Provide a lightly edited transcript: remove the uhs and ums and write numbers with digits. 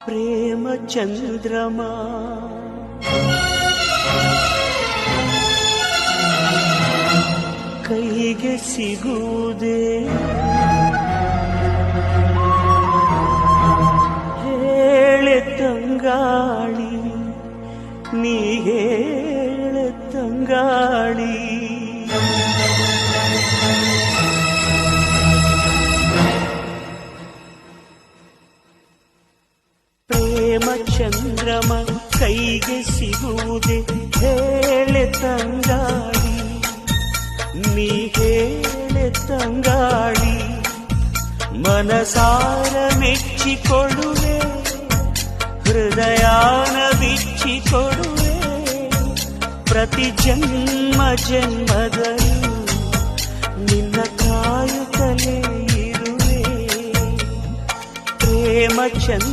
ಪ್ರೇಮ ಚಂದ್ರಮ ಕೈಗೆ ಸಿಗುವುದೇ ಹೇಳೆ ತಂಗಾಳಿ ನೀ ಹೇಳೆ ತಂಗಾಳಿ ಪ್ರೇಮ ಚಂದ್ರಮ ಕೈಗೆ ಸಿಗುವುದೇ ಹೇಳೆ ತಂಗಾಳಿ ನೀ ಹೇಳೆ ತಂಗಾಳಿ ಮನಸಾರ ಮೆಚ್ಚಿಕೊಡುವೆ ಹೃದಯಾನ ಬಿಚ್ಚಿಕೊಡುವೆ ಪ್ರತಿ ಜನ್ಮ ಜನ್ಮದಲ್ಲೂ ನಿನ್ನ ಕಾಯುತ್ತಲೇ ಇರುವೆ ಪ್ರೇಮ ಚಂದ್ರ